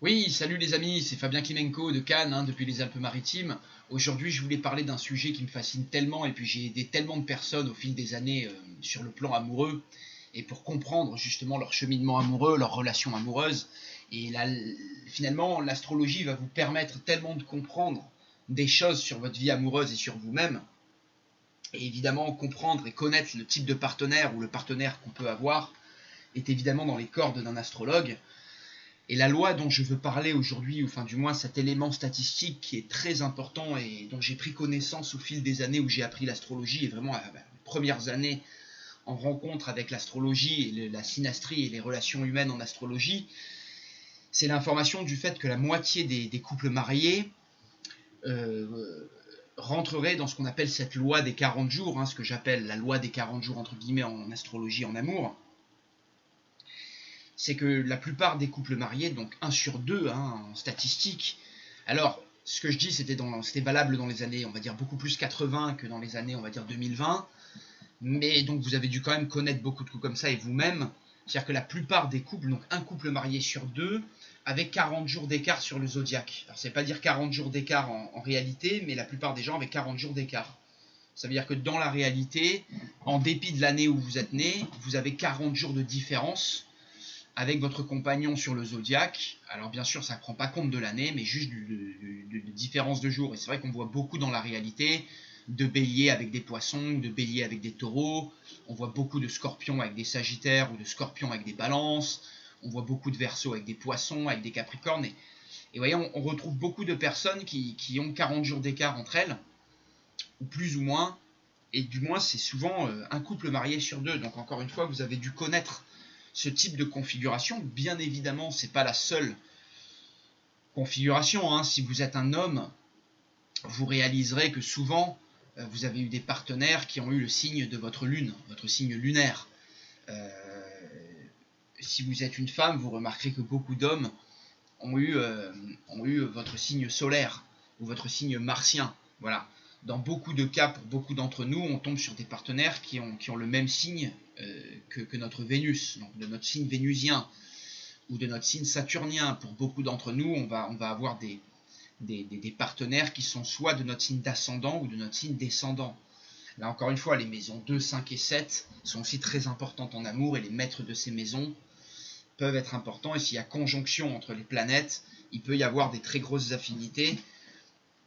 Oui, salut les amis, c'est Fabien Klimenko de Cannes, depuis les Alpes-Maritimes. Aujourd'hui, je voulais parler d'un sujet qui me fascine tellement, et puis j'ai aidé tellement de personnes au fil des années sur le plan amoureux, et pour comprendre justement leur cheminement amoureux, leurs relations amoureuses. Et là, finalement, l'astrologie va vous permettre tellement de comprendre des choses sur votre vie amoureuse et sur vous-même, et évidemment comprendre et connaître le type de partenaire ou le partenaire qu'on peut avoir est évidemment dans les cordes d'un astrologue. Et la loi dont je veux parler aujourd'hui, ou enfin du moins cet élément statistique qui est très important et dont j'ai pris connaissance au fil des années où j'ai appris l'astrologie, et vraiment les premières années en rencontre avec l'astrologie et la synastrie et les relations humaines en astrologie, c'est l'information du fait que la moitié des couples mariés rentrerait dans ce qu'on appelle cette loi des 40 jours, ce que j'appelle la loi des 40 jours entre guillemets en astrologie, en amour. C'est que la plupart des couples mariés, donc 1 sur 2 en statistique, alors ce que je dis c'était valable dans les années, on va dire beaucoup plus 80 que dans les années, on va dire 2020, mais donc vous avez dû quand même connaître beaucoup de coups comme ça et vous-même, c'est-à-dire que la plupart des couples, donc un couple marié sur 2, avec 40 jours d'écart sur le zodiaque. Alors ça veut pas dire 40 jours d'écart en réalité, mais la plupart des gens avec 40 jours d'écart. Ça veut dire que dans la réalité, en dépit de l'année où vous êtes né, vous avez 40 jours de différence avec votre compagnon sur le zodiaque. Alors bien sûr, ça ne prend pas compte de l'année, mais juste de différence de jours. Et c'est vrai qu'on voit beaucoup dans la réalité de béliers avec des poissons, de béliers avec des taureaux. On voit beaucoup de scorpions avec des sagittaires ou de scorpions avec des balances. On voit beaucoup de verseaux avec des poissons, avec des capricornes. Et voyez, on retrouve beaucoup de personnes qui ont 40 jours d'écart entre elles, ou plus ou moins. Et du moins, c'est souvent un couple marié sur 2. Donc encore une fois, vous avez dû connaître ce type de configuration. Bien évidemment, ce n'est pas la seule configuration. Si vous êtes un homme, vous réaliserez que souvent, vous avez eu des partenaires qui ont eu le signe de votre lune, votre signe lunaire. Si vous êtes une femme, vous remarquerez que beaucoup d'hommes ont eu votre signe solaire ou votre signe martien. Voilà. Dans beaucoup de cas, pour beaucoup d'entre nous, on tombe sur des partenaires qui ont le même signe que notre Vénus, donc de notre signe vénusien ou de notre signe saturnien. Pour beaucoup d'entre nous, on va avoir des partenaires qui sont soit de notre signe d'ascendant ou de notre signe descendant. Là encore une fois, les maisons 2, 5 et 7 sont aussi très importantes en amour, et les maîtres de ces maisons peuvent être importants. Et s'il y a conjonction entre les planètes, il peut y avoir des très grosses affinités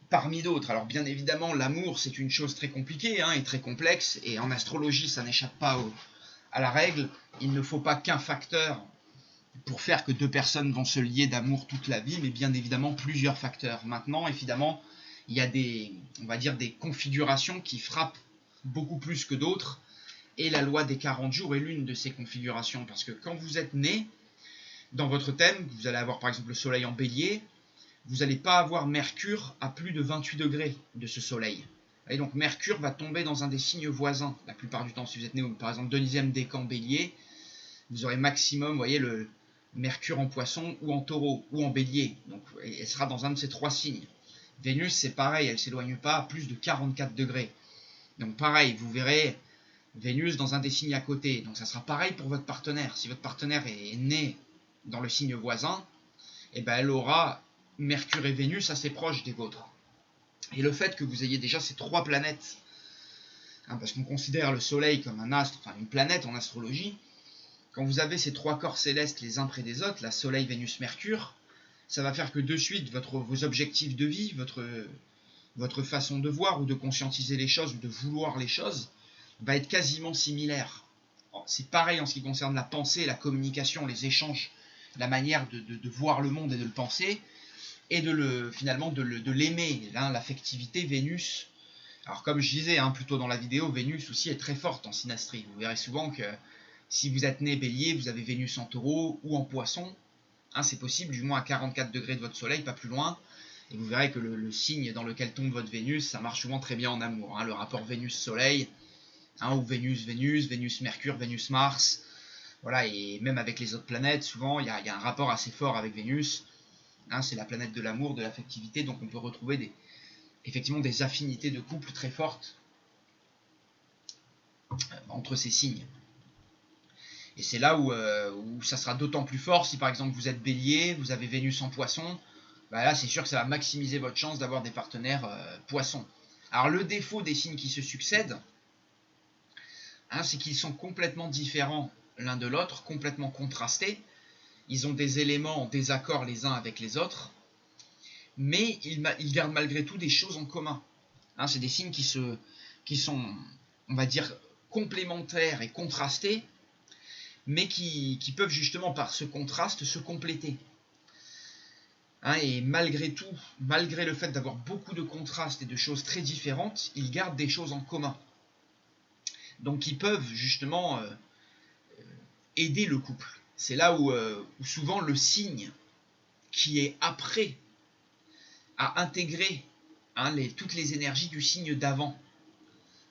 parmi d'autres. Alors bien évidemment, l'amour c'est une chose très compliquée et très complexe, et en astrologie ça n'échappe pas à la règle. Il ne faut pas qu'un facteur pour faire que deux personnes vont se lier d'amour toute la vie, mais bien évidemment plusieurs facteurs. Maintenant, évidemment, il y a on va dire des configurations qui frappent beaucoup plus que d'autres, et la loi des 40 jours est l'une de ces configurations, parce que quand vous êtes né, dans votre thème, vous allez avoir par exemple le soleil en bélier, vous n'allez pas avoir Mercure à plus de 28 degrés de ce soleil. Et donc Mercure va tomber dans un des signes voisins. La plupart du temps, si vous êtes né par exemple 2e décan bélier, vous aurez maximum, vous voyez, le Mercure en poisson ou en taureau ou en bélier. Donc elle sera dans un de ces 3 signes. Vénus, c'est pareil, elle ne s'éloigne pas à plus de 44 degrés. Donc pareil, vous verrez Vénus dans un des signes à côté. Donc ça sera pareil pour votre partenaire. Si votre partenaire est né dans le signe voisin, elle aura Mercure et Vénus assez proches des vôtres. Et le fait que vous ayez déjà ces 3 planètes, parce qu'on considère le Soleil comme un astre, enfin une planète en astrologie, quand vous avez ces 3 corps célestes les uns près des autres, la Soleil, Vénus, Mercure, ça va faire que de suite vos objectifs de vie, votre façon de voir ou de conscientiser les choses ou de vouloir les choses va être quasiment similaire. C'est pareil en ce qui concerne la pensée, la communication, les échanges, la manière de voir le monde et de le penser, et finalement de l'aimer, l'affectivité. Vénus, alors comme je disais plus tôt dans la vidéo, Vénus aussi est très forte en synastrie. Vous verrez souvent que si vous êtes né bélier, vous avez Vénus en taureau ou en poisson, c'est possible, du moins à 44 degrés de votre soleil, pas plus loin, et vous verrez que le signe dans lequel tombe votre Vénus, ça marche souvent très bien en amour, le rapport Vénus-Soleil, ou Vénus-Vénus, Vénus-Mercure, Vénus-Mars, voilà, et même avec les autres planètes, souvent il y a un rapport assez fort avec Vénus. C'est la planète de l'amour, de l'affectivité, donc on peut retrouver effectivement des affinités de couple très fortes entre ces signes. Et c'est là où ça sera d'autant plus fort si par exemple vous êtes bélier, vous avez Vénus en poisson, bah là c'est sûr que ça va maximiser votre chance d'avoir des partenaires poissons. Alors le défaut des signes qui se succèdent, hein, c'est qu'ils sont complètement différents l'un de l'autre, complètement contrastés. Ils ont des éléments en désaccord les uns avec les autres, mais ils gardent malgré tout des choses en commun. Hein, c'est des signes qui sont, on va dire, complémentaires et contrastés, mais qui peuvent justement par ce contraste se compléter. Hein, et malgré tout, malgré le fait d'avoir beaucoup de contrastes et de choses très différentes, ils gardent des choses en commun. Donc ils peuvent justement aider le couple. C'est là où souvent le signe qui est après a intégré, hein, toutes les énergies du signe d'avant.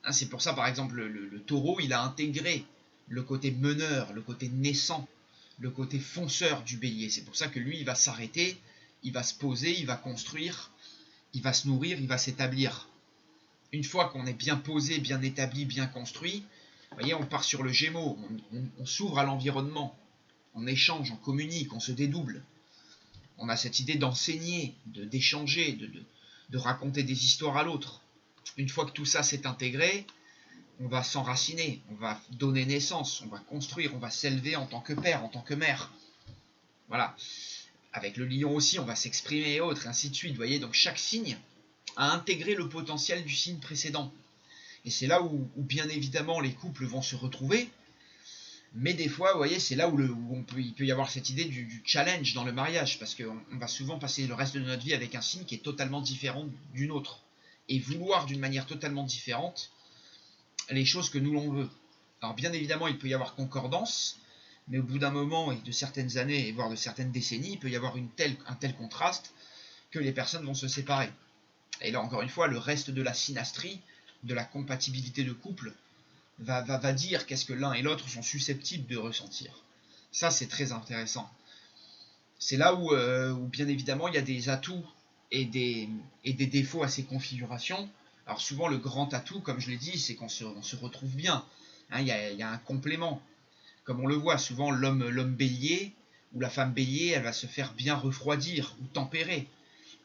Hein, c'est pour ça par exemple le taureau, il a intégré le côté meneur, le côté naissant, le côté fonceur du bélier. C'est pour ça que lui, il va s'arrêter, il va se poser, il va construire, il va se nourrir, il va s'établir. Une fois qu'on est bien posé, bien établi, bien construit, vous voyez, on part sur le Gémeaux, on s'ouvre à l'environnement, on échange, on communique, on se dédouble. On a cette idée d'enseigner, d'échanger, de raconter des histoires à l'autre. Une fois que tout ça s'est intégré, on va s'enraciner, on va donner naissance, on va construire, on va s'élever en tant que père, en tant que mère. Voilà. Avec le lion aussi, on va s'exprimer et autres, et ainsi de suite. Vous voyez, donc chaque signe a intégré le potentiel du signe précédent. Et c'est là où bien évidemment les couples vont se retrouver. Mais des fois, vous voyez, c'est là où il peut y avoir cette idée du challenge dans le mariage, parce qu'on va souvent passer le reste de notre vie avec un signe qui est totalement différent d'une autre, et vouloir d'une manière totalement différente les choses que nous l'on veut. Alors bien évidemment, il peut y avoir concordance, mais au bout d'un moment et de certaines années, voire de certaines décennies, il peut y avoir un tel contraste que les personnes vont se séparer. Et là, encore une fois, le reste de la synastrie, de la compatibilité de couple, va dire qu'est-ce que l'un et l'autre sont susceptibles de ressentir. Ça, c'est très intéressant. C'est là où bien évidemment, il y a des atouts et des défauts à ces configurations. Alors souvent, le grand atout, comme je l'ai dit, c'est qu'on se retrouve bien. Hein, il y a un complément. Comme on le voit, souvent, l'homme bélier ou la femme bélier, elle va se faire bien refroidir ou tempérer,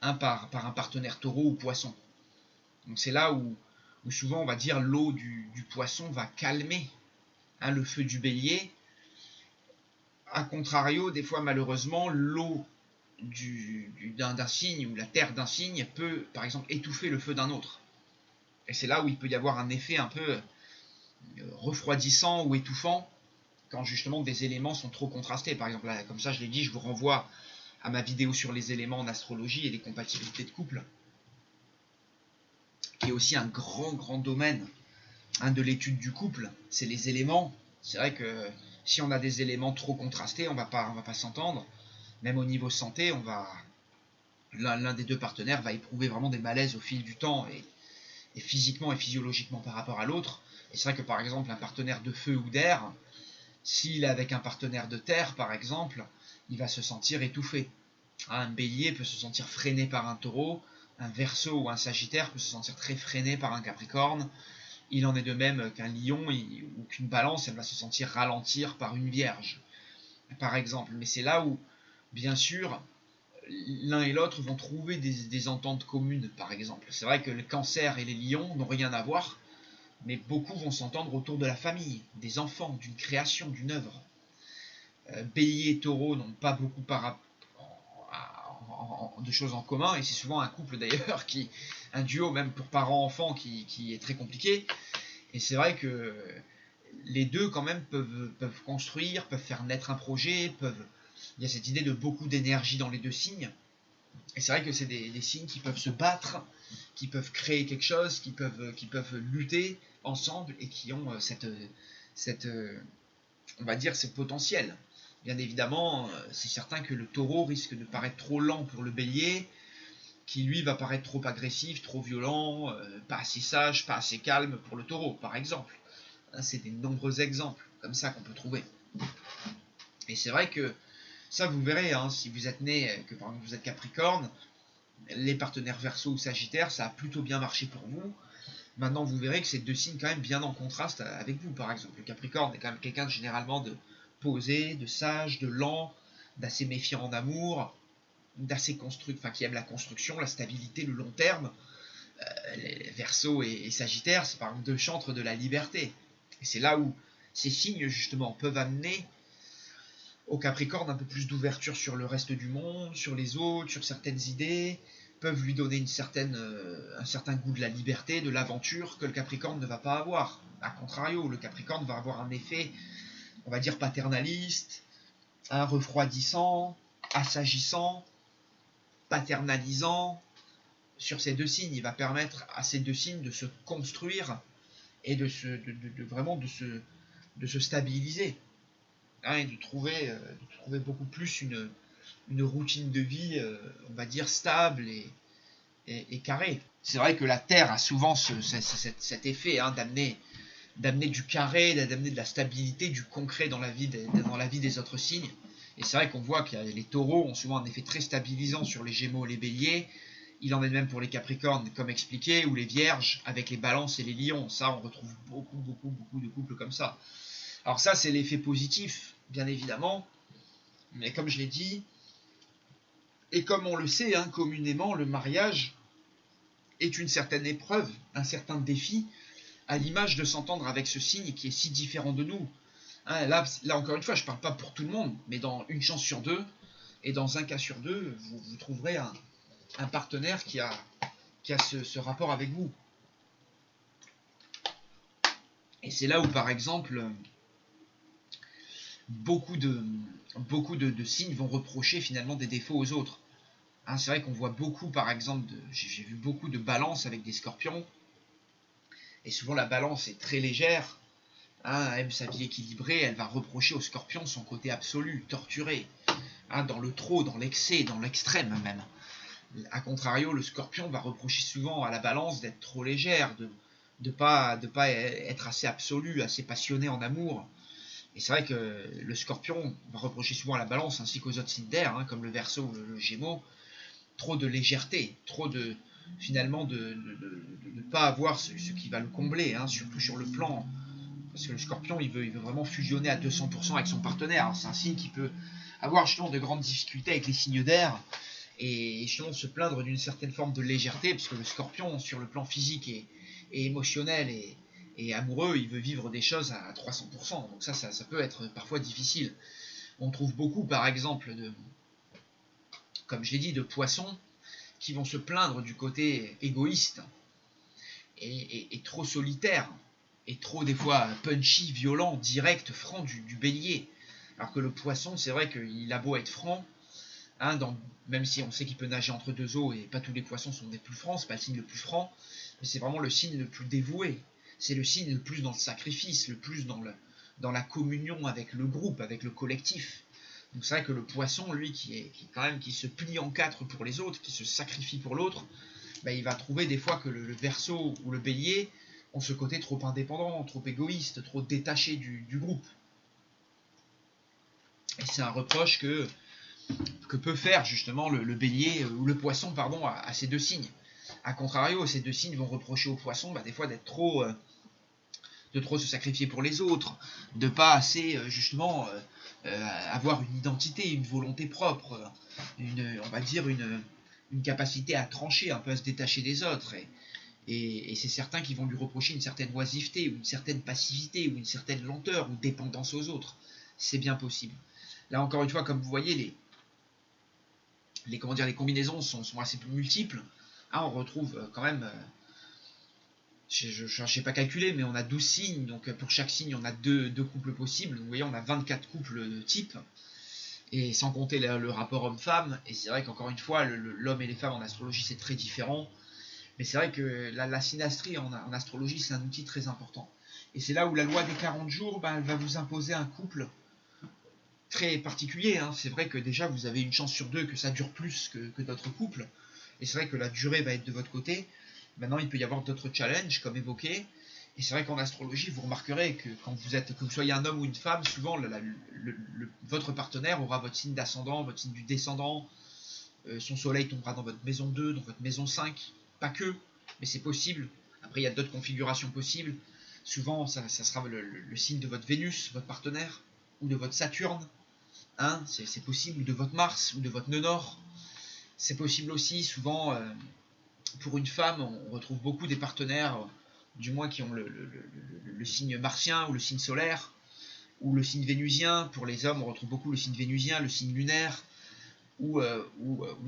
hein, par un partenaire taureau ou poisson. Donc c'est là où souvent on va dire l'eau du poisson va calmer, hein, le feu du bélier. A contrario, des fois malheureusement, l'eau d'un signe ou la terre d'un signe peut par exemple étouffer le feu d'un autre. Et c'est là où il peut y avoir un effet un peu refroidissant ou étouffant quand justement des éléments sont trop contrastés. Par exemple, là, comme ça je l'ai dit, je vous renvoie à ma vidéo sur les éléments en astrologie et les compatibilités de couple, qui est aussi un grand domaine, hein, de l'étude du couple. C'est les éléments. C'est vrai que si on a des éléments trop contrastés, on va pas s'entendre. Même au niveau santé, l'un des deux partenaires va éprouver vraiment des malaises au fil du temps, et physiquement et physiologiquement par rapport à l'autre. Et c'est vrai que par exemple, un partenaire de feu ou d'air, s'il est avec un partenaire de terre par exemple, il va se sentir étouffé. Un bélier peut se sentir freiné par un taureau, un verseau ou un sagittaire peut se sentir très freiné par un capricorne. Il en est de même qu'un lion ou qu'une balance, elle va se sentir ralentir par une vierge, par exemple. Mais c'est là où, bien sûr, l'un et l'autre vont trouver des ententes communes, par exemple. C'est vrai que le cancer et les lions n'ont rien à voir, mais beaucoup vont s'entendre autour de la famille, des enfants, d'une création, d'une œuvre. Bélier et taureau n'ont pas beaucoup de choses en commun, et c'est souvent un couple d'ailleurs, un duo même pour parents-enfants qui est très compliqué. Et c'est vrai que les deux quand même peuvent construire, peuvent faire naître un projet, il y a cette idée de beaucoup d'énergie dans les deux signes. Et c'est vrai que c'est des signes qui peuvent se battre, qui peuvent créer quelque chose, qui peuvent lutter ensemble, et qui ont on va dire, ce potentiel. Bien évidemment, c'est certain que le taureau risque de paraître trop lent pour le bélier, qui lui va paraître trop agressif, trop violent, pas assez sage, pas assez calme pour le taureau, par exemple. C'est des nombreux exemples comme ça qu'on peut trouver. Et c'est vrai que ça, vous verrez, hein, si vous êtes né, que par exemple vous êtes Capricorne, les partenaires Verseau ou Sagittaire, ça a plutôt bien marché pour vous. Maintenant, vous verrez que c'est deux signes quand même bien en contraste avec vous, par exemple. Le Capricorne est quand même quelqu'un généralement de posé, de sage, de lent, d'assez méfiant en amour, d'assez qui aime la construction, la stabilité, le long terme. Les Verseau et Sagittaire, c'est par exemple deux chantres de la liberté. Et c'est là où ces signes, justement, peuvent amener au Capricorne un peu plus d'ouverture sur le reste du monde, sur les autres, sur certaines idées, peuvent lui donner un certain goût de la liberté, de l'aventure que le Capricorne ne va pas avoir. A contrario, le Capricorne va avoir un effet, on va dire, paternaliste, refroidissant, assagissant, paternalisant. Sur ces deux signes, il va permettre à ces deux signes de se construire et vraiment de se stabiliser, hein, et de trouver beaucoup plus une routine de vie, on va dire, stable et carrée. C'est vrai que la Terre a souvent cet effet, hein, d'amener du carré, d'amener de la stabilité, du concret dans la vie des autres signes. Et c'est vrai qu'on voit que les taureaux ont souvent un effet très stabilisant sur les gémeaux et les béliers. Il en est de même pour les capricornes, comme expliqué, ou les vierges avec les balances et les lions. Ça, on retrouve beaucoup de couples comme ça. Alors ça, c'est l'effet positif, bien évidemment. Mais comme je l'ai dit, et comme on le sait, hein, communément, le mariage est une certaine épreuve, un certain défi, à l'image de s'entendre avec ce signe qui est si différent de nous. Hein, là, encore une fois, je ne parle pas pour tout le monde, mais dans une chance sur deux, et dans un cas sur deux, vous trouverez un partenaire qui a ce rapport avec vous. Et c'est là où, par exemple, beaucoup de signes vont reprocher finalement des défauts aux autres. Hein, c'est vrai qu'on voit beaucoup, par exemple, j'ai vu beaucoup de balances avec des scorpions, et souvent la balance est très légère, hein, elle aime sa vie équilibrée, elle va reprocher au scorpion son côté absolu, torturé, hein, dans le trop, dans l'excès, dans l'extrême même. A contrario, le scorpion va reprocher souvent à la balance d'être trop légère, de pas être assez absolu, assez passionné en amour. Et c'est vrai que le scorpion va reprocher souvent à la balance, ainsi qu'aux autres signes d'air, hein, comme le Verseau ou le Gémeaux, trop de légèreté, trop de finalement de ne pas avoir ce qui va le combler, hein, surtout sur le plan. Parce que le scorpion, il veut vraiment fusionner à 200% avec son partenaire. C'est un signe qui peut avoir justement de grandes difficultés avec les signes d'air, et justement se plaindre d'une certaine forme de légèreté, parce que le scorpion, sur le plan physique et émotionnel et amoureux, il veut vivre des choses à 300%. Donc ça peut être parfois difficile. On trouve beaucoup, par exemple, comme je l'ai dit, de poissons qui vont se plaindre du côté égoïste et trop solitaire, et trop des fois punchy, violent, direct, franc du bélier. Alors que le poisson, c'est vrai qu'il a beau être franc, hein, même si on sait qu'il peut nager entre deux eaux, et pas tous les poissons sont des plus francs, c'est pas le signe le plus franc, mais c'est vraiment le signe le plus dévoué. C'est le signe le plus dans le sacrifice, le plus dans la communion avec le groupe, avec le collectif. Donc c'est vrai que le poisson, lui, qui se plie en quatre pour les autres, qui se sacrifie pour l'autre, bah, il va trouver des fois que le Verseau ou le Bélier ont ce côté trop indépendant, trop égoïste, trop détaché du groupe. Et c'est un reproche que peut faire justement le Bélier ou le Poisson, pardon, à ces deux signes. A contrario, ces deux signes vont reprocher au Poisson, bah, des fois d'être de trop se sacrifier pour les autres, de pas assez justement avoir une identité, une volonté propre, on va dire une capacité à trancher, un peu à se détacher des autres. Et c'est certains qui vont lui reprocher une certaine oisiveté, ou une certaine passivité, ou une certaine lenteur, ou dépendance aux autres. C'est bien possible. Là encore une fois, comme vous voyez, les combinaisons sont assez multiples. Ah, on retrouve quand même, je n'ai pas calculé, mais on a 12 signes, donc pour chaque signe on a deux couples possibles. Vous voyez, on a 24 couples types, et sans compter le rapport homme-femme. Et c'est vrai qu'encore une fois, l'homme et les femmes en astrologie c'est très différent. Mais c'est vrai que la synastrie en astrologie c'est un outil très important. Et c'est là où la loi des 40 jours, ben, elle va vous imposer un couple très particulier, hein. C'est vrai que déjà vous avez une chance sur deux que ça dure plus que d'autres couples, et c'est vrai que la durée va être de votre côté. Maintenant il peut y avoir d'autres challenges comme évoqué, et c'est vrai qu'en astrologie vous remarquerez que que vous soyez un homme ou une femme, souvent votre partenaire aura votre signe d'ascendant, votre signe du descendant, son soleil tombera dans votre maison 2, dans votre maison 5, pas que, mais c'est possible. Après il y a d'autres configurations possibles, souvent ça sera le signe de votre Vénus, votre partenaire. ou de votre Saturne, hein, c'est possible, ou de votre Mars, ou de votre nœud nord. C'est possible aussi, souvent, pour une femme, on retrouve beaucoup des partenaires, du moins qui ont le signe martien ou le signe solaire, ou le signe vénusien. Pour les hommes, on retrouve beaucoup le signe vénusien, le signe lunaire, ou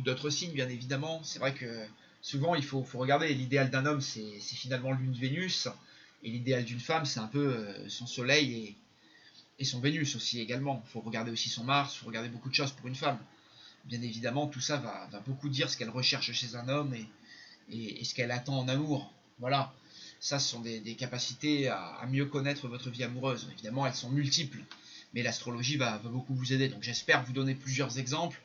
d'autres signes, bien évidemment. C'est vrai que souvent, il faut regarder. L'idéal d'un homme, c'est finalement Lune Vénus, et l'idéal d'une femme, c'est un peu son Soleil et son Vénus aussi également. Il faut regarder aussi son Mars, il faut regarder beaucoup de choses pour une femme. Bien évidemment, tout ça va beaucoup dire ce qu'elle recherche chez un homme et ce qu'elle attend en amour. Voilà, ça ce sont des capacités à mieux connaître votre vie amoureuse. Évidemment, elles sont multiples, mais l'astrologie va beaucoup vous aider. Donc j'espère vous donner plusieurs exemples,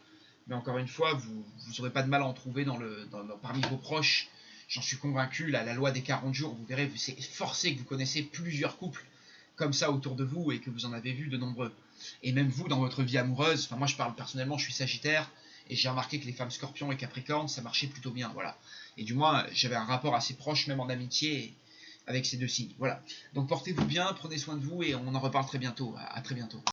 mais encore une fois, vous n'aurez pas de mal à en trouver parmi vos proches. J'en suis convaincu, la loi des 40 jours, vous verrez, c'est forcé que vous connaissez plusieurs couples comme ça autour de vous et que vous en avez vu de nombreux. Et même vous, dans votre vie amoureuse, enfin moi je parle personnellement, je suis Sagittaire, et j'ai remarqué que les femmes Scorpions et Capricorne, ça marchait plutôt bien, voilà. Et du moins, j'avais un rapport assez proche, même en amitié, avec ces deux signes, voilà. Donc portez-vous bien, prenez soin de vous, et on en reparle très bientôt. À très bientôt.